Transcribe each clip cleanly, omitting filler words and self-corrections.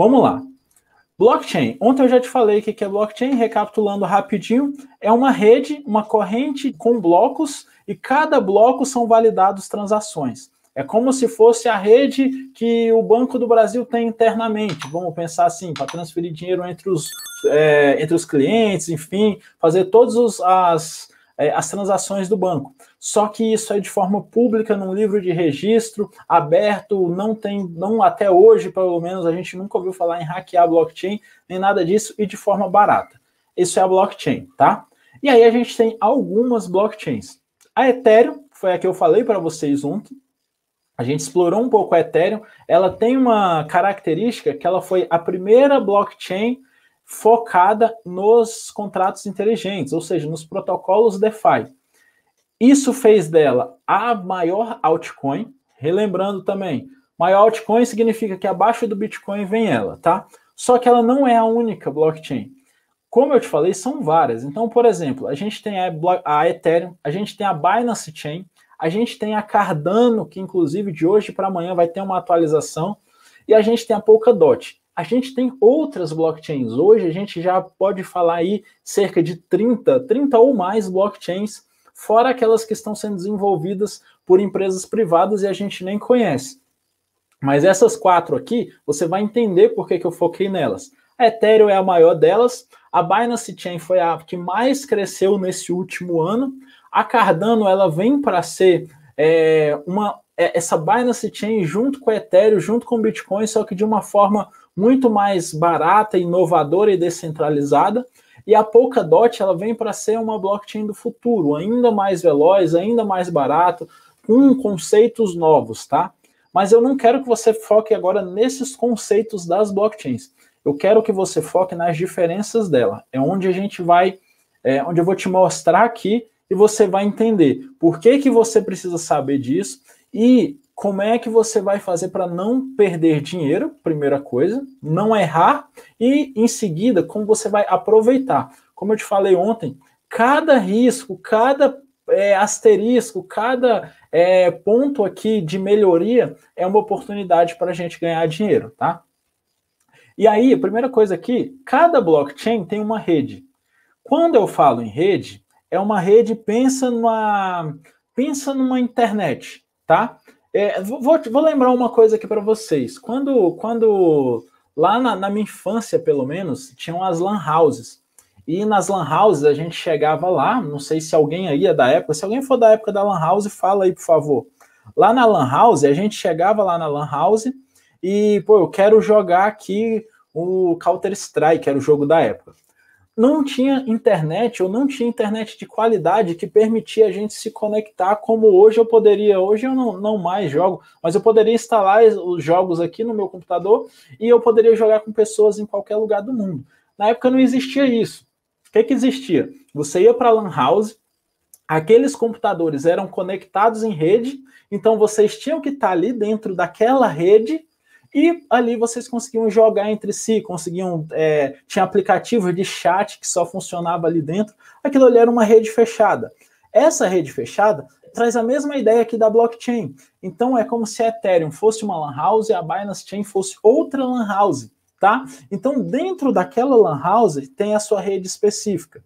Vamos lá. Blockchain. Ontem eu já te falei o que é blockchain, recapitulando rapidinho. É uma rede, uma corrente com blocos, e cada bloco são validados transações. É como se fosse a rede que o Banco do Brasil tem internamente. Vamos pensar assim, para transferir dinheiro entre os clientes, enfim, fazer todas as transações do banco. Só que isso é de forma pública, num livro de registro, aberto, não até hoje, pelo menos, a gente nunca ouviu falar em hackear blockchain, nem nada disso, e de forma barata. Isso é a blockchain, tá? E aí a gente tem algumas blockchains. A Ethereum, foi a que eu falei para vocês ontem, a gente explorou um pouco a Ethereum, ela tem uma característica que ela foi a primeira blockchain focada nos contratos inteligentes, ou seja, nos protocolos DeFi. Isso fez dela a maior altcoin, relembrando também, maior altcoin significa que abaixo do Bitcoin vem ela, tá? Só que ela não é a única blockchain. Como eu te falei, são várias. Então, por exemplo, a gente tem a Ethereum, a gente tem a Binance Chain, a gente tem a Cardano, que inclusive de hoje para amanhã vai ter uma atualização, e a gente tem a Polkadot. A gente tem outras blockchains. Hoje a gente já pode falar aí cerca de 30 ou mais blockchains, fora aquelas que estão sendo desenvolvidas por empresas privadas e a gente nem conhece. Mas essas 4 aqui, você vai entender por que eu foquei nelas. A Ethereum é a maior delas, a Binance Chain foi a que mais cresceu nesse último ano, a Cardano ela vem para ser essa Binance Chain junto com a Ethereum, junto com o Bitcoin, só que de uma forma muito mais barata, inovadora e descentralizada. E a Polkadot ela vem para ser uma blockchain do futuro, ainda mais veloz, ainda mais barato, com conceitos novos, tá? Mas eu não quero que você foque agora nesses conceitos das blockchains. Eu quero que você foque nas diferenças dela. É onde a gente vai, onde eu vou te mostrar aqui e você vai entender por que você precisa saber disso e como é que você vai fazer para não perder dinheiro, primeira coisa, não errar, e em seguida, como você vai aproveitar. Como eu te falei ontem, cada risco, cada asterisco, cada ponto aqui de melhoria é uma oportunidade para a gente ganhar dinheiro, tá? E aí, a primeira coisa aqui, cada blockchain tem uma rede. Quando eu falo em rede, é uma rede, pensa numa internet, tá? Vou lembrar uma coisa aqui para vocês. Quando lá na minha infância, pelo menos, tinham as lan houses. E nas lan houses a gente chegava lá, não sei se alguém aí é da época, se alguém for da época da lan house, fala aí, por favor. Lá na lan house, a gente chegava lá na lan house e, pô, eu quero jogar aqui o Counter-Strike, era o jogo da época. Não tinha internet, ou não tinha internet de qualidade que permitia a gente se conectar como hoje eu poderia. Hoje eu não mais jogo, mas eu poderia instalar os jogos aqui no meu computador e eu poderia jogar com pessoas em qualquer lugar do mundo. Na época não existia isso. O que existia? Você ia para a lan house, aqueles computadores eram conectados em rede, então vocês tinham que estar ali dentro daquela rede e ali vocês conseguiam jogar entre si, tinha aplicativo de chat que só funcionava ali dentro. Aquilo ali era uma rede fechada. Essa rede fechada traz a mesma ideia aqui da blockchain. Então é como se a Ethereum fosse uma lan house e a Binance Chain fosse outra lan house, tá? Então dentro daquela lan house tem a sua rede específica.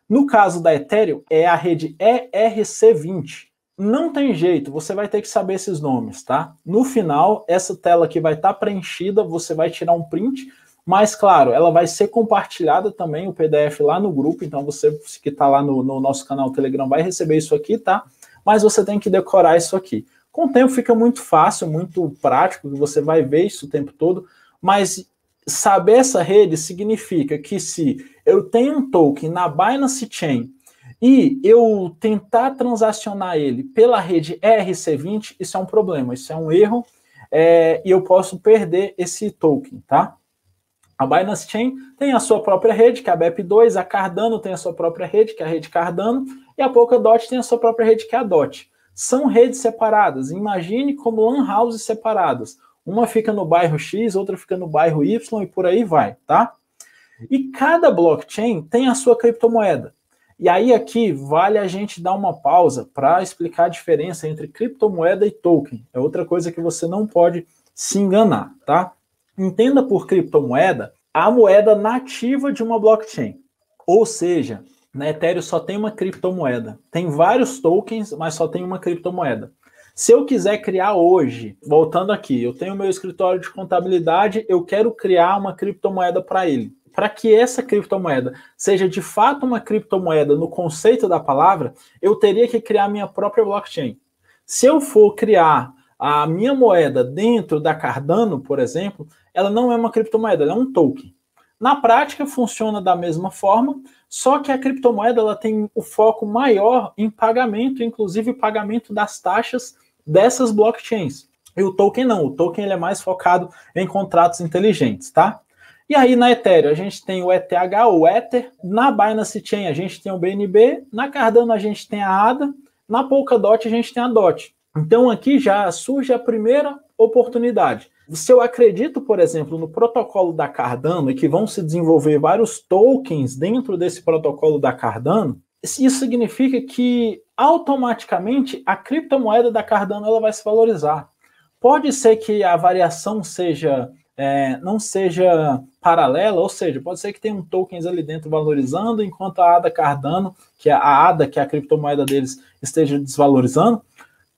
No caso da Ethereum é a rede ERC20. Não tem jeito, você vai ter que saber esses nomes, tá? No final, essa tela aqui vai estar preenchida, você vai tirar um print, mas claro, ela vai ser compartilhada também, o PDF lá no grupo, então você que está lá no nosso canal Telegram vai receber isso aqui, tá? Mas você tem que decorar isso aqui. Com o tempo fica muito fácil, muito prático, você vai ver isso o tempo todo, mas saber essa rede significa que se eu tenho um token na Binance Chain e eu tentar transacionar ele pela rede ERC20, isso é um problema, isso é um erro, e eu posso perder esse token, tá? A Binance Chain tem a sua própria rede, que é a BEP2, a Cardano tem a sua própria rede, que é a rede Cardano, e a Polkadot tem a sua própria rede, que é a DOT. São redes separadas, imagine como lan houses separadas. Uma fica no bairro X, outra fica no bairro Y, e por aí vai, tá? E cada blockchain tem a sua criptomoeda. E aí aqui vale a gente dar uma pausa para explicar a diferença entre criptomoeda e token. É outra coisa que você não pode se enganar, tá? Entenda por criptomoeda a moeda nativa de uma blockchain. Ou seja, na Ethereum só tem uma criptomoeda. Tem vários tokens, mas só tem uma criptomoeda. Se eu quiser criar hoje, voltando aqui, eu tenho meu escritório de contabilidade, eu quero criar uma criptomoeda para ele. Para que essa criptomoeda seja de fato uma criptomoeda no conceito da palavra, eu teria que criar minha própria blockchain. Se eu for criar a minha moeda dentro da Cardano, por exemplo, ela não é uma criptomoeda, ela é um token. Na prática, funciona da mesma forma, só que a criptomoeda ela tem o foco maior em pagamento, inclusive pagamento das taxas dessas blockchains. E o token não, o token ele é mais focado em contratos inteligentes, tá? E aí na Ethereum a gente tem o ETH, o Ether, na Binance Chain a gente tem o BNB, na Cardano a gente tem a ADA, na Polkadot a gente tem a DOT. Então aqui já surge a primeira oportunidade. Se eu acredito, por exemplo, no protocolo da Cardano e que vão se desenvolver vários tokens dentro desse protocolo da Cardano, isso significa que automaticamente a criptomoeda da Cardano ela vai se valorizar. Pode ser que a variação não seja paralela, ou seja, pode ser que tenha um tokens ali dentro valorizando, enquanto a ADA Cardano, que é a ADA, que é a criptomoeda deles, esteja desvalorizando.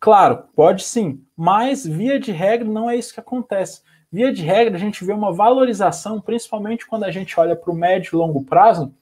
Claro, pode sim, mas via de regra não é isso que acontece. Via de regra a gente vê uma valorização, principalmente quando a gente olha para o médio e longo prazo,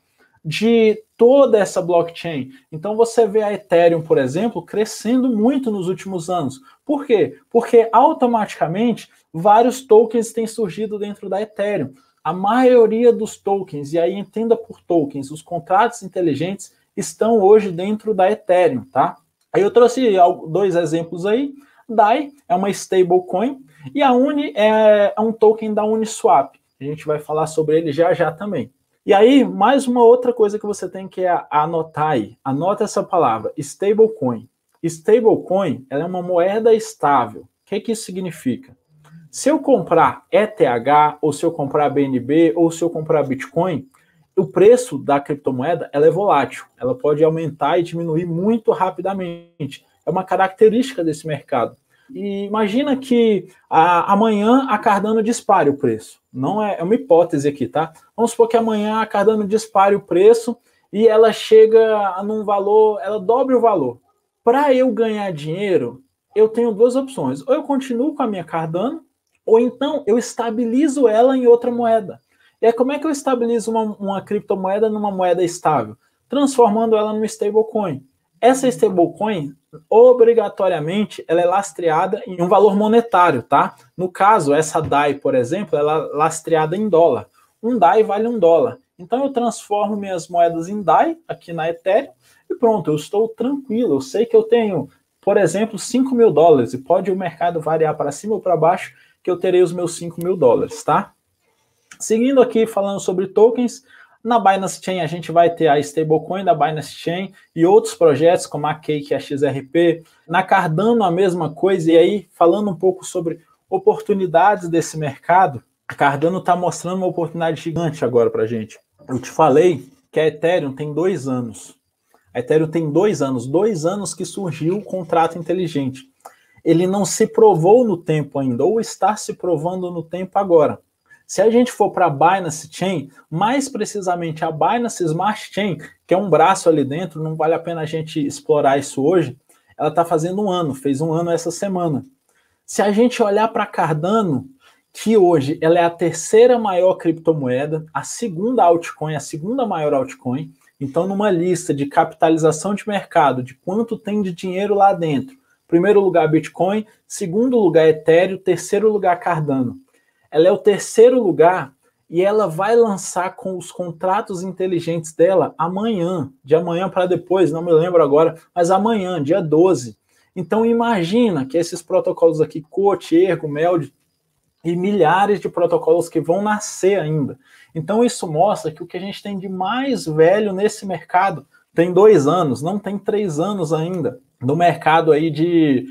de toda essa blockchain. Então você vê a Ethereum, por exemplo, crescendo muito nos últimos anos. Por quê? Porque automaticamente vários tokens têm surgido dentro da Ethereum. A maioria dos tokens, e aí entenda por tokens, os contratos inteligentes estão hoje dentro da Ethereum, tá? Aí eu trouxe dois exemplos aí. DAI é uma stablecoin e a Uni é um token da Uniswap. A gente vai falar sobre ele já já também. E aí, mais uma outra coisa que você tem que anotar aí. Anota essa palavra, stablecoin. Stablecoin ela é uma moeda estável. O que isso significa? Se eu comprar ETH, ou se eu comprar BNB, ou se eu comprar Bitcoin, o preço da criptomoeda ela é volátil. Ela pode aumentar e diminuir muito rapidamente. É uma característica desse mercado. E imagina que amanhã a Cardano dispare o preço. Não é uma hipótese aqui, tá? Vamos supor que amanhã a Cardano dispare o preço e ela chega num valor, ela dobre o valor. Para eu ganhar dinheiro, eu tenho duas opções. Ou eu continuo com a minha Cardano, ou então eu estabilizo ela em outra moeda. E aí, como é que eu estabilizo uma criptomoeda numa moeda estável? Transformando ela numa stablecoin. Essa stablecoin, obrigatoriamente, ela é lastreada em um valor monetário, tá? No caso, essa DAI, por exemplo, ela é lastreada em dólar. Um DAI vale $1. Então, eu transformo minhas moedas em DAI aqui na Ethereum e pronto, eu estou tranquilo. Eu sei que eu tenho, por exemplo, $5.000 e pode o mercado variar para cima ou para baixo que eu terei os meus $5.000, tá? Seguindo aqui, falando sobre tokens, na Binance Chain a gente vai ter a stablecoin da Binance Chain e outros projetos como a Cake e a XRP. Na Cardano a mesma coisa, e aí falando um pouco sobre oportunidades desse mercado, a Cardano está mostrando uma oportunidade gigante agora para a gente. Eu te falei que a Ethereum tem 2 anos. A Ethereum tem 2 anos que surgiu o contrato inteligente. Ele não se provou no tempo ainda, ou está se provando no tempo agora. Se a gente for para a Binance Chain, mais precisamente a Binance Smart Chain, que é um braço ali dentro, não vale a pena a gente explorar isso hoje, ela está fazendo 1 ano, fez 1 ano essa semana. Se a gente olhar para a Cardano, que hoje ela é a 3ª maior criptomoeda, a 2ª altcoin, a 2ª maior altcoin, então numa lista de capitalização de mercado, de quanto tem de dinheiro lá dentro, primeiro lugar Bitcoin, segundo lugar Ethereum, terceiro lugar Cardano. Ela é o 3º lugar e ela vai lançar com os contratos inteligentes dela amanhã, de amanhã para depois, não me lembro agora, mas amanhã, dia 12. Então imagina que esses protocolos aqui, COAT, Ergo, MELD e milhares de protocolos que vão nascer ainda. Então isso mostra que o que a gente tem de mais velho nesse mercado tem 2 anos, não tem 3 anos ainda, no mercado aí de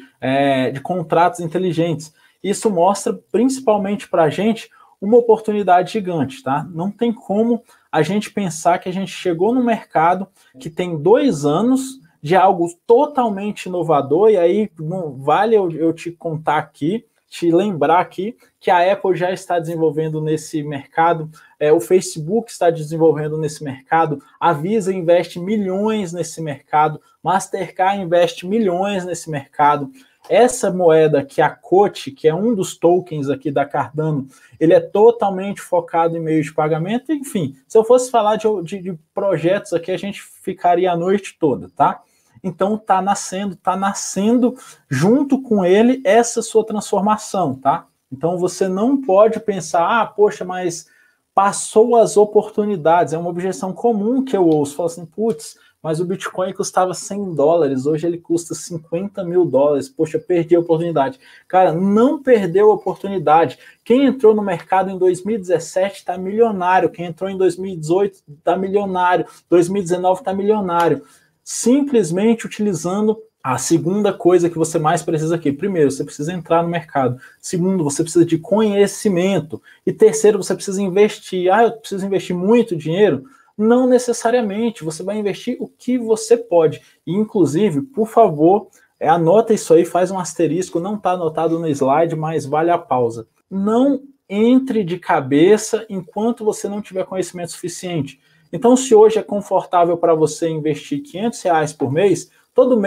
contratos inteligentes. Isso mostra, principalmente para a gente, uma oportunidade gigante, tá? Não tem como a gente pensar que a gente chegou no mercado que tem 2 anos de algo totalmente inovador, e aí não vale eu te contar aqui te lembrar aqui que a Apple já está desenvolvendo nesse mercado, o Facebook está desenvolvendo nesse mercado, a Visa investe milhões nesse mercado, Mastercard investe milhões nesse mercado. Essa moeda aqui, a COT, que é um dos tokens aqui da Cardano, ele é totalmente focado em meio de pagamento. Enfim, se eu fosse falar de projetos aqui, a gente ficaria a noite toda, tá? Então tá nascendo junto com ele essa sua transformação, tá? Então você não pode pensar, poxa, mas passou as oportunidades. É uma objeção comum que eu ouço, falo assim, putz, mas o Bitcoin custava $100, hoje ele custa $50 mil, poxa, perdi a oportunidade. Cara, não perdeu a oportunidade. Quem entrou no mercado em 2017 está milionário, quem entrou em 2018 está milionário, 2019 está milionário. Simplesmente utilizando a segunda coisa que você mais precisa aqui. Primeiro, você precisa entrar no mercado. Segundo, você precisa de conhecimento. E terceiro, você precisa investir. Eu preciso investir muito dinheiro? Não necessariamente, você vai investir o que você pode. E, inclusive, por favor, anota isso aí, faz um asterisco, não está anotado no slide, mas vale a pausa. Não entre de cabeça enquanto você não tiver conhecimento suficiente. Então, se hoje é confortável para você investir R$500 por mês, todo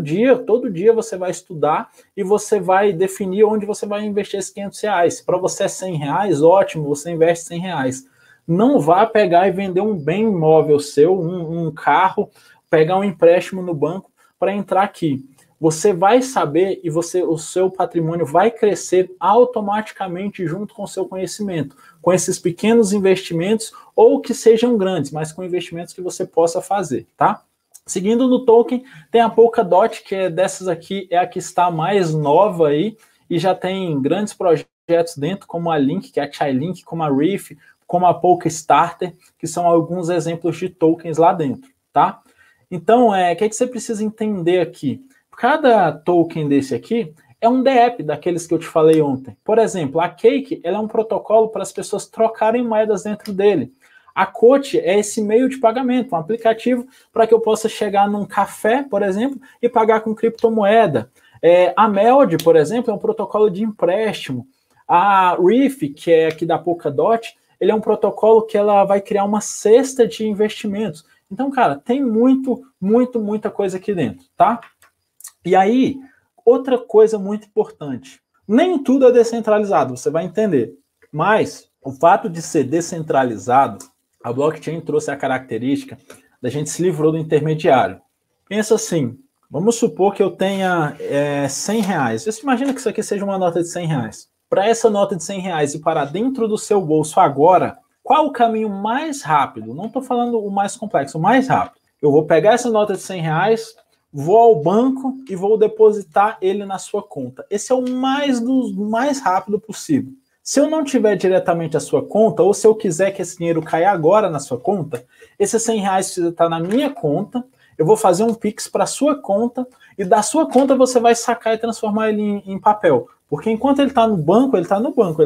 dia você vai estudar e você vai definir onde você vai investir esses R$500. Para você é R$100, ótimo, você investe R$100. Não vá pegar e vender um bem imóvel seu, um carro, pegar um empréstimo no banco para entrar aqui. Você vai saber e o seu patrimônio vai crescer automaticamente junto com o seu conhecimento, com esses pequenos investimentos ou que sejam grandes, mas com investimentos que você possa fazer, tá? Seguindo no token, tem a Polkadot, que é dessas aqui, é a que está mais nova aí e já tem grandes projetos dentro, como a Link, que é a Chainlink, como a Reef, como a Polkastarter, que são alguns exemplos de tokens lá dentro, tá? Então, o que você precisa entender aqui? Cada token desse aqui é um DApp daqueles que eu te falei ontem. Por exemplo, a Cake, ela é um protocolo para as pessoas trocarem moedas dentro dele. A COT é esse meio de pagamento, um aplicativo para que eu possa chegar num café, por exemplo, e pagar com criptomoeda. A MELD, por exemplo, é um protocolo de empréstimo. A Reef, que é aqui da Polkadot, ele é um protocolo que ela vai criar uma cesta de investimentos. Então, cara, tem muita coisa aqui dentro, tá? E aí, outra coisa muito importante. Nem tudo é descentralizado, você vai entender. Mas, o fato de ser descentralizado, a blockchain trouxe a característica da gente se livrou do intermediário. Pensa assim, vamos supor que eu tenha R$100. Você imagina que isso aqui seja uma nota de R$100. Para essa nota de R$100 ir para dentro do seu bolso agora, qual o caminho mais rápido? Não estou falando o mais complexo, o mais rápido. Eu vou pegar essa nota de R$100, vou ao banco e vou depositar ele na sua conta. Esse é o mais rápido possível. Se eu não tiver diretamente a sua conta, ou se eu quiser que esse dinheiro caia agora na sua conta, esses R$100 precisa estar na minha conta, eu vou fazer um Pix para a sua conta, e da sua conta você vai sacar e transformar ele em papel. Porque enquanto ele está no banco, ele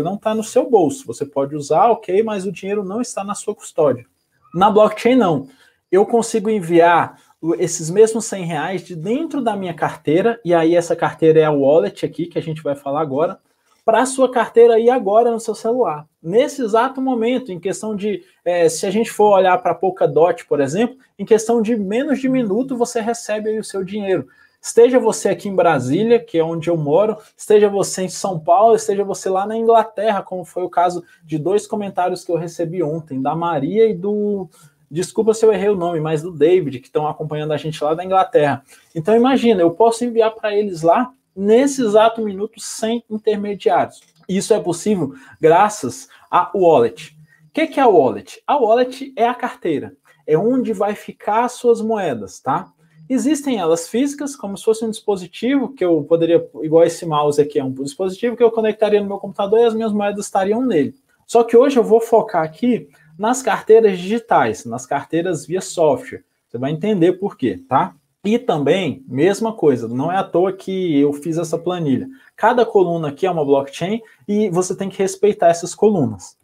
não está no seu bolso. Você pode usar, ok, mas o dinheiro não está na sua custódia. Na blockchain, não. Eu consigo enviar esses mesmos R$100 de dentro da minha carteira, e aí essa carteira é a wallet aqui, que a gente vai falar agora, para a sua carteira ir agora no seu celular. Nesse exato momento, em questão de, se a gente for olhar para a Polkadot, por exemplo, em questão de menos de minuto, você recebe aí o seu dinheiro. Esteja você aqui em Brasília, que é onde eu moro, esteja você em São Paulo, esteja você lá na Inglaterra, como foi o caso de 2 comentários que eu recebi ontem, da Maria e do... Desculpa se eu errei o nome, mas do David, que estão acompanhando a gente lá da Inglaterra. Então imagina, eu posso enviar para eles lá, nesse exato minuto, sem intermediários. Isso é possível graças à wallet. O que é a wallet? A wallet é a carteira, é onde vai ficar as suas moedas, tá? Existem elas físicas, como se fosse um dispositivo que eu poderia, igual esse mouse aqui, é um dispositivo que eu conectaria no meu computador e as minhas moedas estariam nele. Só que hoje eu vou focar aqui nas carteiras digitais, nas carteiras via software. Você vai entender por quê, tá? E também, mesma coisa, não é à toa que eu fiz essa planilha. Cada coluna aqui é uma blockchain e você tem que respeitar essas colunas.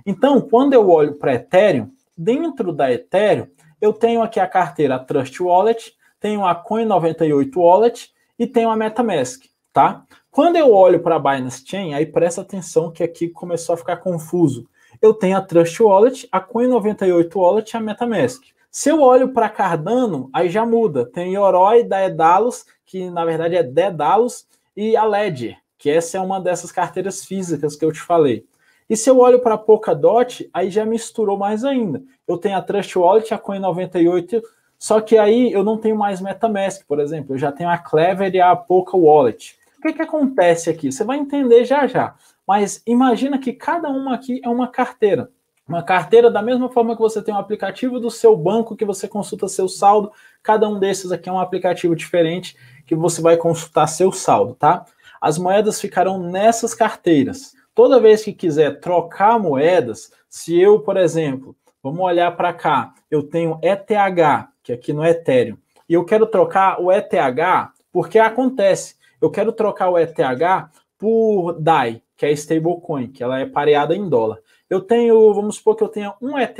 Então, quando eu olho para Ethereum, dentro da Ethereum, eu tenho aqui a carteira Trust Wallet, tenho a Coin98 Wallet e tenho a MetaMask, tá? Quando eu olho para a Binance Chain, aí presta atenção que aqui começou a ficar confuso. Eu tenho a Trust Wallet, a Coin98 Wallet e a MetaMask. Se eu olho para Cardano, aí já muda. Tem Yoroi, Daedalus, que na verdade é Daedalus, e a Ledger, que essa é uma dessas carteiras físicas que eu te falei. E se eu olho para a Polkadot, aí já misturou mais ainda. Eu tenho a Trust Wallet, a Coin98, só que aí eu não tenho mais MetaMask, por exemplo. Eu já tenho a Clever e a Polka Wallet. O que acontece aqui? Você vai entender já já. Mas imagina que cada uma aqui é uma carteira. Uma carteira da mesma forma que você tem um aplicativo do seu banco que você consulta seu saldo. Cada um desses aqui é um aplicativo diferente que você vai consultar seu saldo, tá? As moedas ficarão nessas carteiras. Toda vez que quiser trocar moedas, se eu, por exemplo, vamos olhar para cá, eu tenho ETH, que aqui no Ethereum, e eu quero trocar o ETH, porque acontece, eu quero trocar o ETH por DAI, que é stablecoin, que ela é pareada em dólar. Eu tenho, vamos supor que eu tenha um ETH,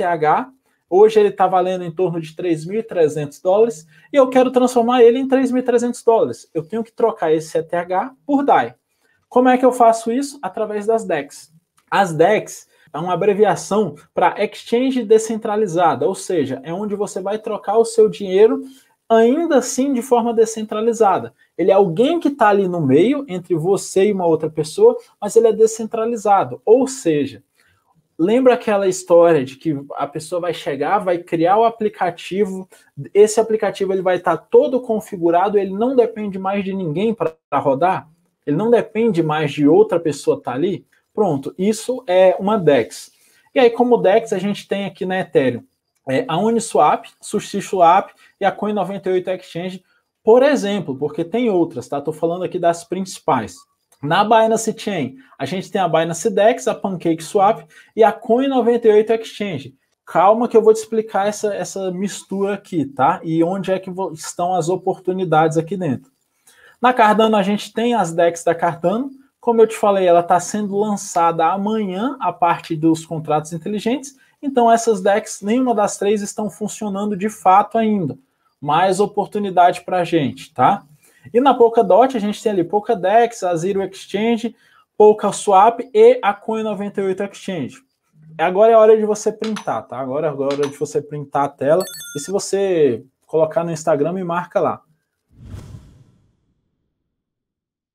hoje ele está valendo em torno de 3.300 dólares, e eu quero transformar ele em 3.300 dólares. Eu tenho que trocar esse ETH por DAI. Como é que eu faço isso? Através das DEX. As DEX é uma abreviação para Exchange Descentralizada, ou seja, é onde você vai trocar o seu dinheiro ainda assim de forma descentralizada. Ele é alguém que está ali no meio, entre você e uma outra pessoa, mas ele é descentralizado, ou seja, lembra aquela história de que a pessoa vai chegar, vai criar o aplicativo, esse aplicativo ele vai estar todo configurado, ele não depende mais de ninguém para rodar? Ele não depende mais de outra pessoa estar ali? Pronto, isso é uma DEX. E aí, como DEX, a gente tem aqui na Ethereum a Uniswap, SushiSwap e a Coin98 Exchange, por exemplo, porque tem outras, tá? Estou falando aqui das principais. Na Binance Chain, a gente tem a Binance Dex, a PancakeSwap e a Coin98 Exchange. Calma que eu vou te explicar essa mistura aqui, tá? E onde é que estão as oportunidades aqui dentro. Na Cardano, a gente tem as DEX da Cardano. Como eu te falei, ela está sendo lançada amanhã, a parte dos contratos inteligentes. Então, essas DEX, nenhuma das três estão funcionando de fato ainda. Mais oportunidade para a gente, tá? E na Polkadot, a gente tem ali Polkadex, a Zero Exchange, PolkaSwap e a Coin98 Exchange. Agora é a hora de você printar, tá? Agora é a hora de você printar a tela. E se você colocar no Instagram, me marca lá.